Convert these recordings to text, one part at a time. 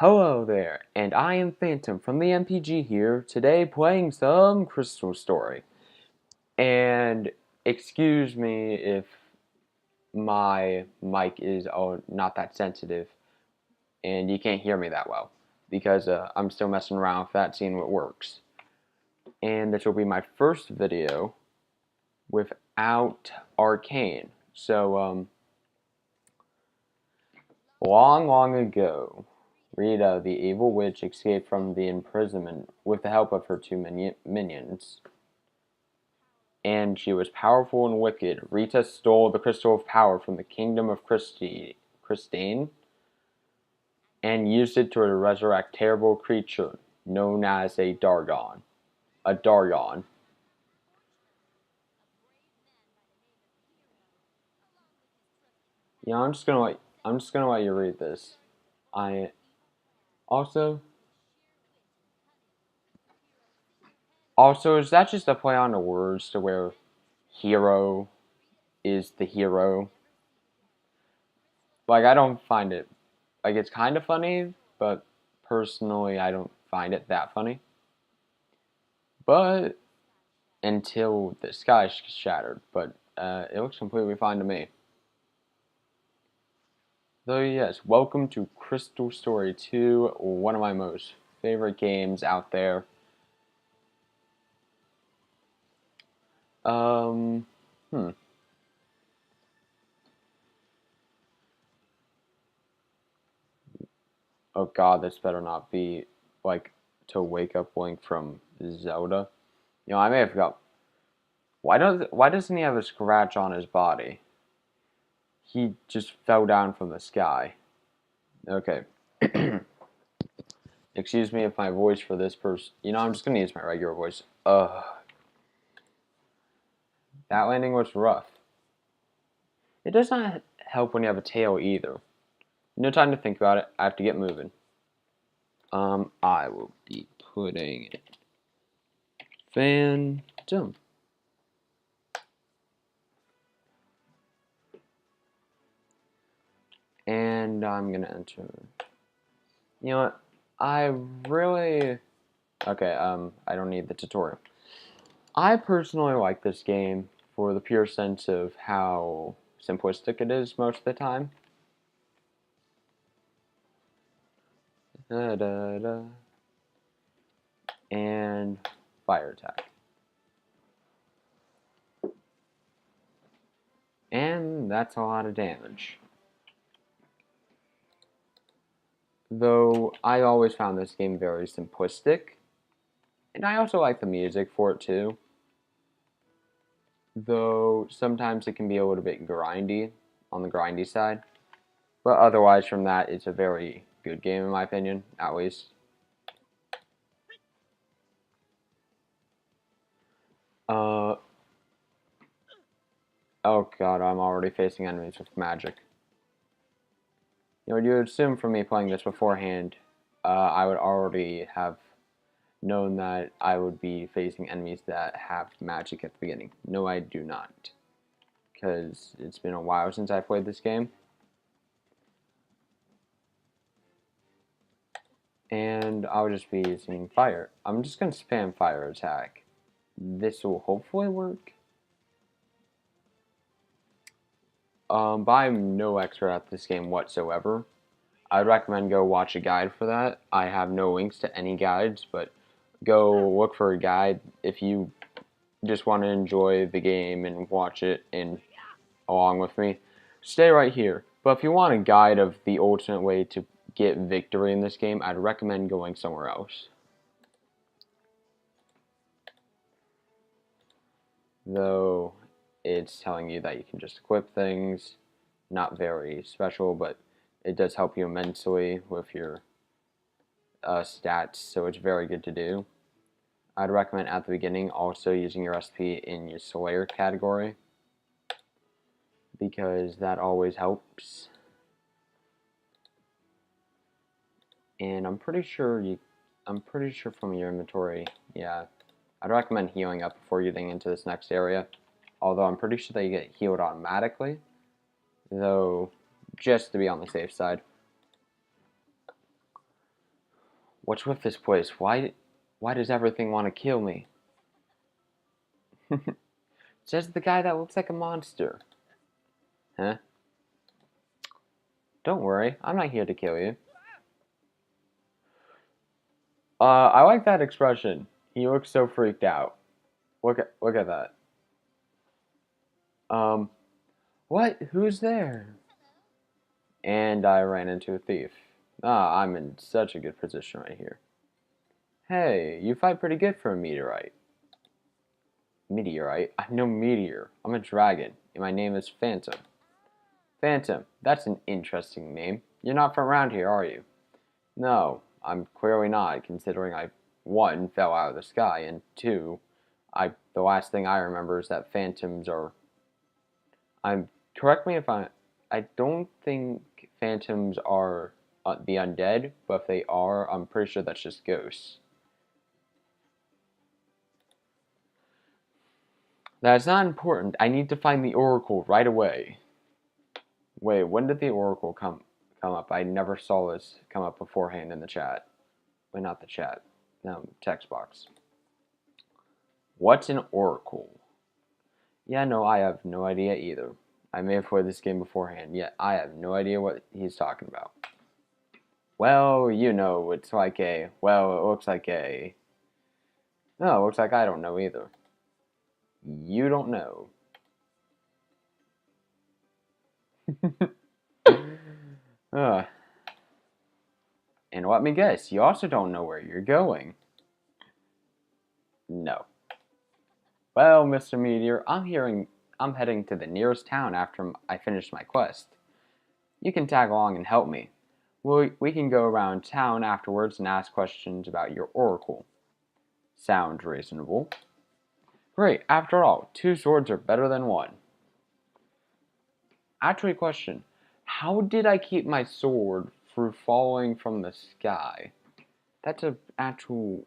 Hello there, and I am Phantom from the MPG here, today playing some Crystal Story. And excuse me if my mic is not that sensitive and you can't hear me that well, because I'm still messing around with that, seeing what works. And this will be my first video without Arcane. So, long ago, Rita, the evil witch, escaped from the imprisonment with the help of her two minions. And she was powerful and wicked. Rita stole the Crystal of Power from the kingdom of Christine and used it to resurrect a terrible creature known as a Dargon. A Dargon. Yeah, I'm just gonna let you read this. I also is that just a play on the words to where hero is the hero? Like, I don't find it, like, it's kind of funny, but personally I don't find it that funny. But until the sky shattered, but it looks completely fine to me. So yes, welcome to Crystal Story 2, one of my most favorite games out there. Hmm. Oh god, this better not be, like, to wake up Link from Zelda. You know, I may have forgot. Why doesn't he have a scratch on his body? He just fell down from the sky. Okay. Excuse me if my voice for this person... You know, I'm just gonna use my regular voice. That landing was rough. It does not help when you have a tail either. No time to think about it. I have to get moving. I will be putting Phantom. And I'm gonna enter. You know what? I really... Okay, I don't need the tutorial. I personally like this game for the pure sense of how simplistic it is most of the time. Da, da, da. And fire attack. And that's a lot of damage. Though I always found this game very simplistic. And I also like the music for it too. Though sometimes it can be a little bit grindy, on the grindy side. But otherwise from that, it's a very good game in my opinion, at least. Oh god, I'm already facing enemies with magic. You know, you would assume from me playing this beforehand, I would already have known that I would be facing enemies that have magic at the beginning. No, I do not. Because it's been a while since I played this game. And I'll just be using fire. I'm just going to spam fire attack. This will hopefully work. But I'm no expert at this game whatsoever. I'd recommend go watch a guide for that. I have no links to any guides, but go look for a guide if you just want to enjoy the game and watch it and along with me. Stay right here. But if you want a guide of the ultimate way to get victory in this game, I'd recommend going somewhere else. Though it's telling you that you can just equip things, not very special, but it does help you immensely with your stats, so it's very good to do. I'd recommend at the beginning also using your SP in your Slayer category, because that always helps. And I'm pretty sure from your inventory, yeah, I'd recommend healing up before getting into this next area. Although I'm pretty sure that you get healed automatically, though just to be on the safe side. What's with this place? Why does everything want to kill me? Says the guy that looks like a monster. Huh? Don't worry, I'm not here to kill you. I like that expression. He looks so freaked out. Look at that. Um, what? Who's there? And I ran into a thief. Ah, I'm in such a good position right here. Hey, you fight pretty good for a meteorite. Meteorite? I'm no meteor. I'm a dragon, and my name is Phantom. Phantom, that's an interesting name. You're not from around here, are you? No, I'm clearly not, considering I, one, fell out of the sky, and two, the last thing I remember is that phantoms are, correct me if I don't think phantoms are the undead, but if they are, I'm pretty sure that's just ghosts. That's not important. I need to find the Oracle right away. Wait, when did the Oracle come up? I never saw this come up beforehand in the chat. Wait, not the chat. No, text box. What's an Oracle? Yeah, no, I have no idea either. I may have played this game beforehand, yet I have no idea what he's talking about. Well, you know, it's like a, well, it looks like a, no, it looks like I don't know either. You don't know. And let me guess, you also don't know where you're going. No. Well, Mr. Meteor, I'm heading to the nearest town after I finish my quest. You can tag along and help me. We can go around town afterwards and ask questions about your oracle. Sounds reasonable. Great, after all, 2 swords are better than 1. Actually, question. How did I keep my sword through falling from the sky? That's actually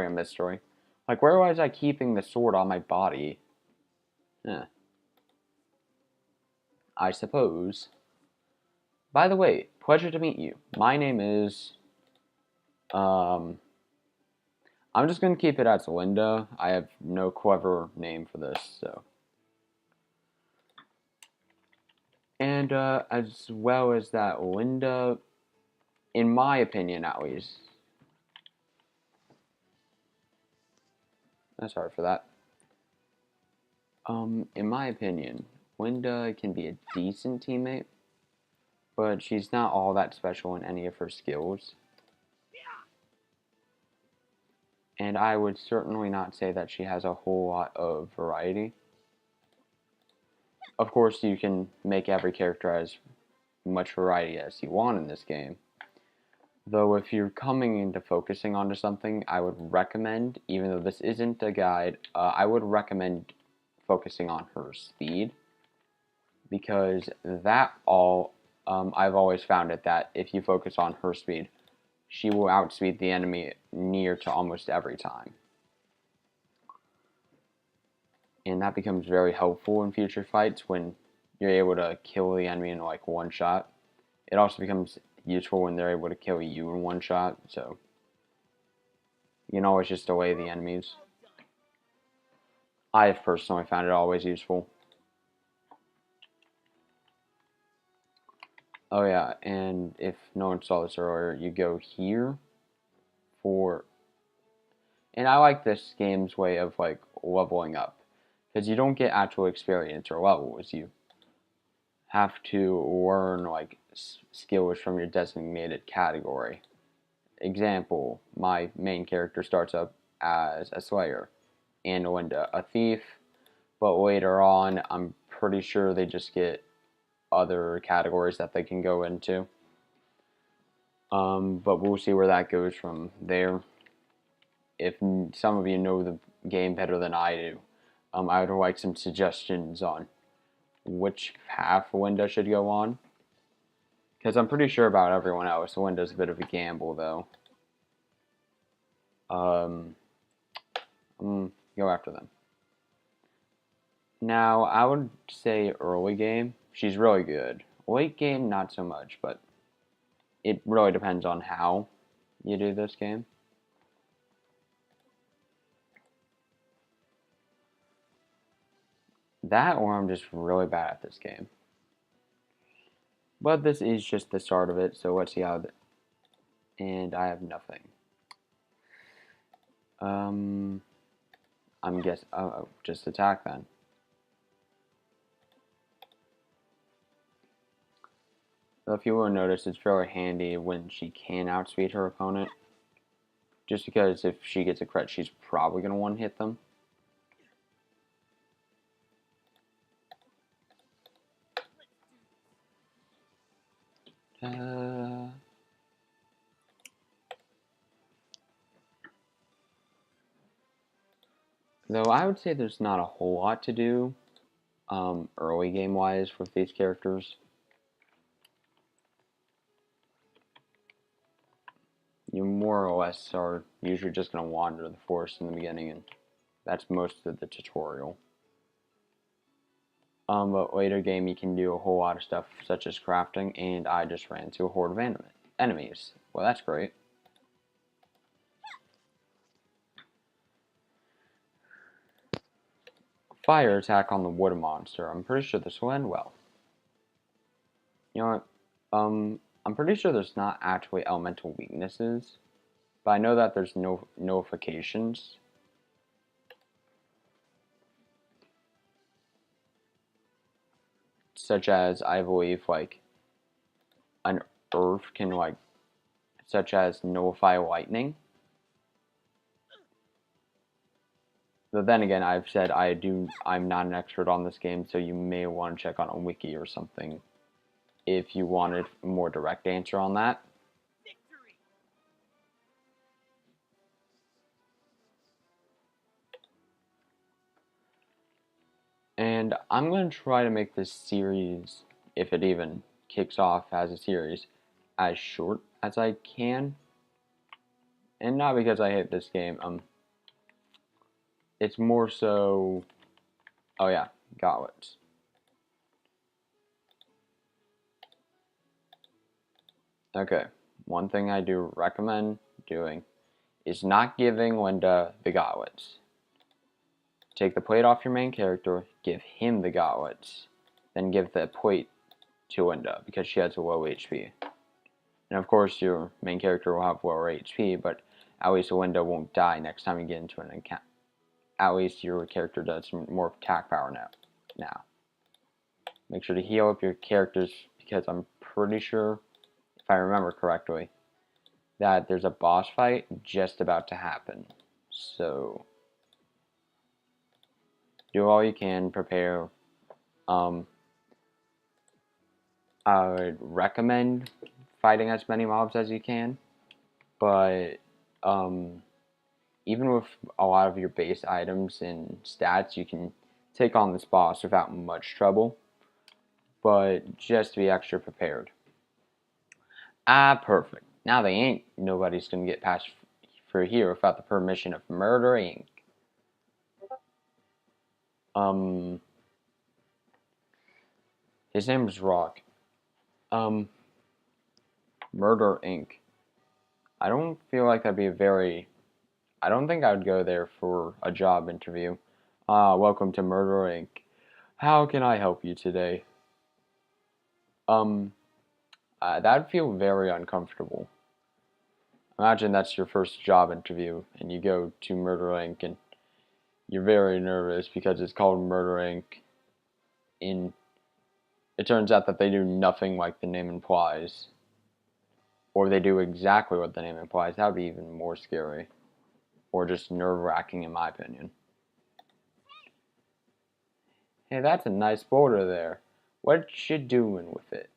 a mystery. Like, where was I keeping the sword on my body? I suppose. By the way, pleasure to meet you. My name is, I'm just gonna keep it as Linda. I have no clever name for this, so. And, as well as that, Linda, in my opinion at least, sorry for that. In my opinion, Linda can be a decent teammate, but she's not all that special in any of her skills. And I would certainly not say that she has a whole lot of variety. Of course, you can make every character as much variety as you want in this game. Though if you're coming into focusing onto something, I would recommend, even though this isn't a guide, I would recommend focusing on her speed. Because I've always found it that if you focus on her speed, she will outspeed the enemy near to almost every time. And that becomes very helpful in future fights when you're able to kill the enemy in like one shot. It also becomes useful when they're able to kill you in one shot, so you can always just delay the enemies. I've personally found it always useful. Oh yeah, and if no one saw this earlier, you go here for, and I like this game's way of like leveling up, because you don't get actual experience or levels. You have to learn like skills from your designated category. Example, my main character starts up as a Slayer, and Linda a Thief, but later on I'm pretty sure they just get other categories that they can go into. But we'll see where that goes from there. If some of you know the game better than I do, I would like some suggestions on which path Linda should go on. Because I'm pretty sure about everyone else, Linda's a bit of a gamble, though. Go after them. Now, I would say early game, she's really good. Late game, not so much, but it really depends on how. you do this game. That, or I'm just really bad at this game. But this is just the start of it, so let's see how... And I have nothing. I'm guessing... Oh, just attack then. If you will notice, it's very handy when she can outspeed her opponent. Just because if she gets a crit, she's probably going to one-hit them. Though I would say there's not a whole lot to do early game-wise with these characters. You more or less are usually just going to wander the forest in the beginning, and that's most of the tutorial. But later game you can do a whole lot of stuff such as crafting, and I just ran into a horde of enemies. Well, that's great. Fire attack on the wood monster. I'm pretty sure this will end well. You know what? I'm pretty sure there's not actually elemental weaknesses, but I know that there's no notifications. Such as, I believe, like, an earth can, like, such as nullify lightning. But then again, I've said I'm not an expert on this game, so you may want to check on a wiki or something if you wanted a more direct answer on that. And I'm going to try to make this series, if it even kicks off as a series, as short as I can. And not because I hate this game, it's more so... Oh yeah, gauntlets. Okay, one thing I do recommend doing is not giving Linda the gauntlets. Take the plate off your main character, give him the gauntlets, then give the plate to Linda because she has a low HP. And of course your main character will have lower HP, but at least Linda won't die next time you get into an encounter. At least your character does more attack power now. Make sure to heal up your characters because I'm pretty sure, if I remember correctly, that there's a boss fight just about to happen. So do all you can, prepare. I would recommend fighting as many mobs as you can, but even with a lot of your base items and stats, you can take on this boss without much trouble, but just to be extra prepared. Ah, perfect. Now nobody's gonna get past through here without the permission of Murder Inc. His name is Rock. Murder Inc. I don't feel like that'd be I don't think I would go there for a job interview. Welcome to Murder Inc. How can I help you today? That'd feel very uncomfortable. Imagine that's your first job interview, and you go to Murder Inc. and you're very nervous because it's called Murder Inc. It turns out that they do nothing like the name implies. Or they do exactly what the name implies. That would be even more scary. Or just nerve-wracking in my opinion. Hey, that's a nice boulder there. What you doing with it?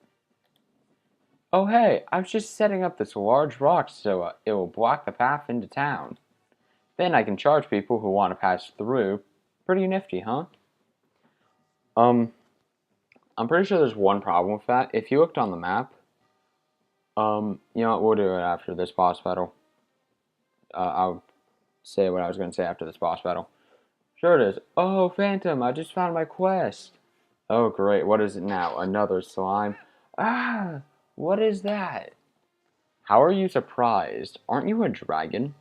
Oh hey, I was just setting up this large rock so it will block the path into town. Then I can charge people who want to pass through. Pretty nifty, huh? I'm pretty sure there's one problem with that. If you looked on the map, you know what, we'll do it after this boss battle. I'll say what I was going to say after this boss battle. Sure it is. Oh, Phantom, I just found my quest. Oh, great. What is it now? Another slime. Ah, what is that? How are you surprised? Aren't you a dragon?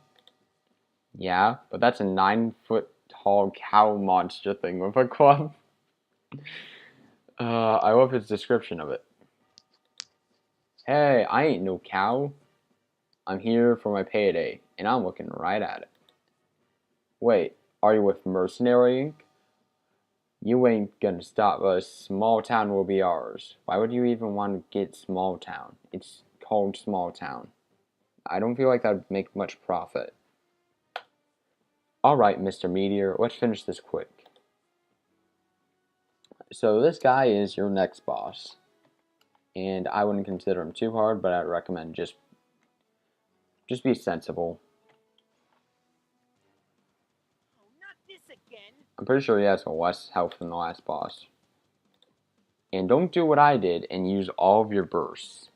Yeah, but that's a 9-foot tall cow monster thing with a club. I love his description of it. Hey, I ain't no cow. I'm here for my payday, and I'm looking right at it. Wait, are you with Mercenary Inc.? You ain't gonna stop us. Small Town will be ours. Why would you even want to get Small Town? It's called Small Town. I don't feel like that would make much profit. Alright, Mr. Meteor, let's finish this quick. So this guy is your next boss. And I wouldn't consider him too hard, but I'd recommend just be sensible. Not this again. I'm pretty sure he has less health than the last boss. And don't do what I did and use all of your bursts.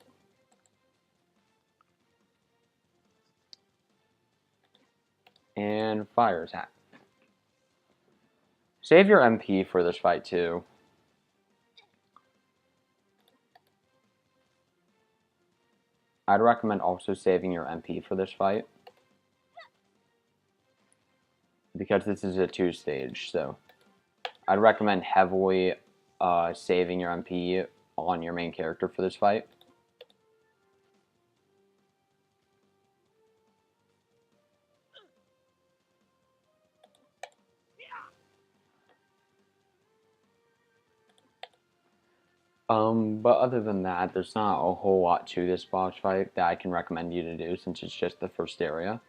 And fire attack. Save your MP for this fight too. I'd recommend also saving your MP for this fight. Because this is a 2-stage, so I'd recommend heavily saving your MP on your main character for this fight. But other than that, there's not a whole lot to this boss fight that I can recommend you to do since it's just the first area.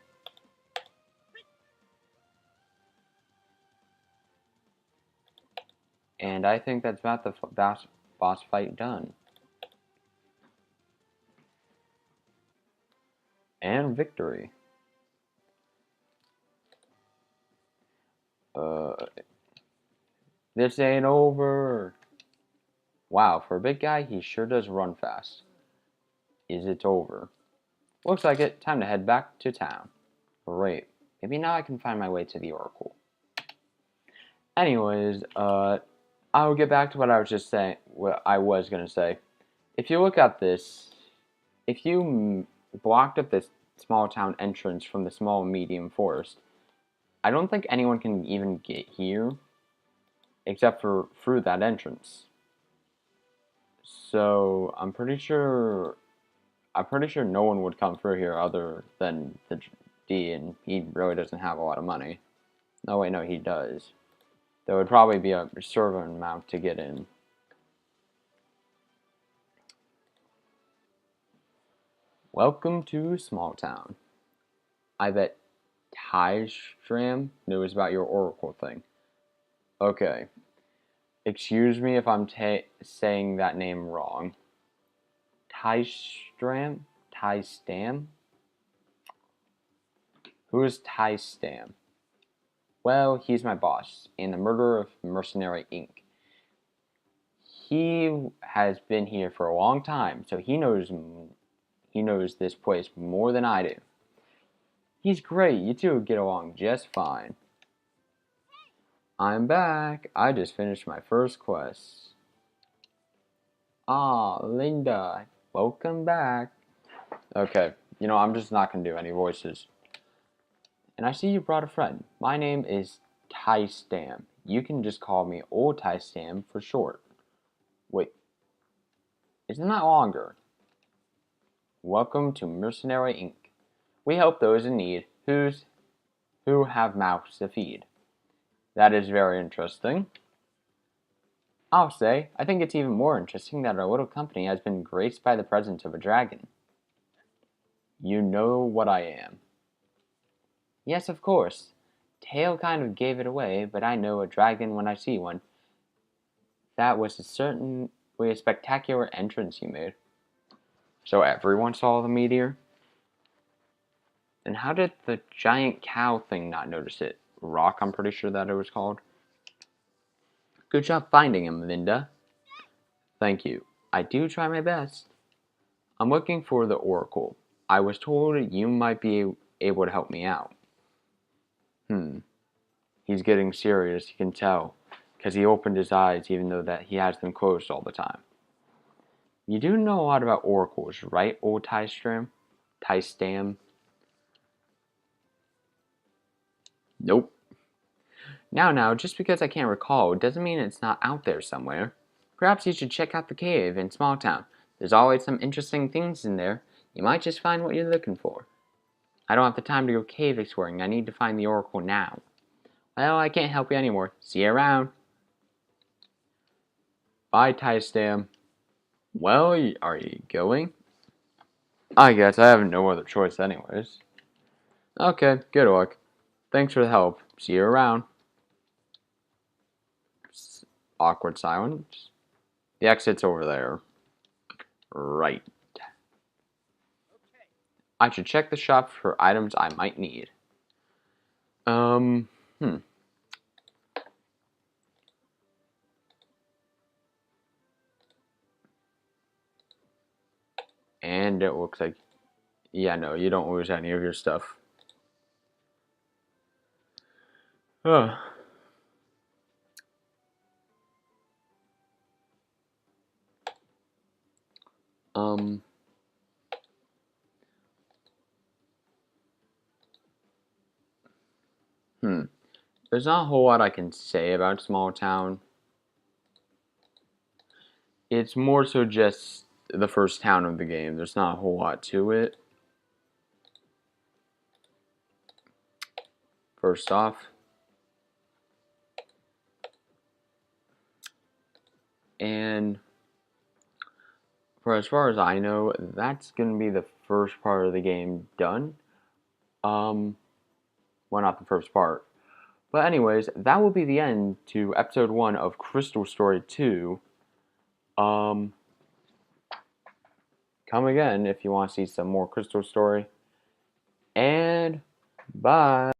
And I think that's about the boss fight done. And victory. This ain't over. Wow, for a big guy, he sure does run fast. Is it over? Looks like it. Time to head back to town. Great. Maybe now I can find my way to the Oracle. Anyways, I'll get back to what I was just saying. What I was gonna say. If you look at this, if you blocked up this small town entrance from the small medium forest, I don't think anyone can even get here, except for through that entrance. So I'm pretty sure no one would come through here other than the D, and he really doesn't have a lot of money. No, wait, no, he does. There would probably be a certain amount to get in. Welcome to Small Town. I bet Tystram knows about your Oracle thing. Okay. Excuse me if I'm saying that name wrong. Tystram? Tystam? Who is Tystam? Well, he's my boss, and the murderer of Mercenary Inc. He has been here for a long time, so he knows this place more than I do. He's great. You two get along just fine. I'm back. I just finished my first quest. Ah, Linda. Welcome back. Okay, I'm just not going to do any voices. And I see you brought a friend. My name is Tystam. You can just call me Old Tystam for short. Wait, isn't that longer? Welcome to Mercenary Inc. We help those in need who have mouths to feed. That is very interesting. I'll say, I think it's even more interesting that our little company has been graced by the presence of a dragon. You know what I am. Yes, of course. Tail kind of gave it away, but I know a dragon when I see one. That was certainly a spectacular entrance you made. So everyone saw the meteor? Then how did the giant cow thing not notice it? Rock, I'm pretty sure that it was called. Good job finding him, Linda. Thank you. I do try my best. I'm looking for the Oracle. I was told you might be able to help me out. He's getting serious, you can tell, because he opened his eyes even though that he has them closed all the time. You do know a lot about oracles, right, Old Tystram? Tice Dam. Nope. Now, just because I can't recall doesn't mean it's not out there somewhere. Perhaps you should check out the cave in Small Town. There's always some interesting things in there. You might just find what you're looking for. I don't have the time to go cave exploring. I need to find the Oracle now. Well, I can't help you anymore. See you around. Bye, Tice Dam. Well, are you going? I guess I have no other choice anyways. Okay, good luck. Thanks for the help. See you around. Awkward silence. The exit's over there. Right. I should check the shop for items I might need. And it looks like, yeah, no, you don't lose any of your stuff. Ugh. There's not a whole lot I can say about Small Town. It's more so just the first town of the game. There's not a whole lot to it. First off, and for as far as I know, that's going to be the first part of the game done. Well, not the first part. But anyways, that will be the end to episode 1 of Crystal Story 2. Come again if you want to see some more Crystal Story. And bye.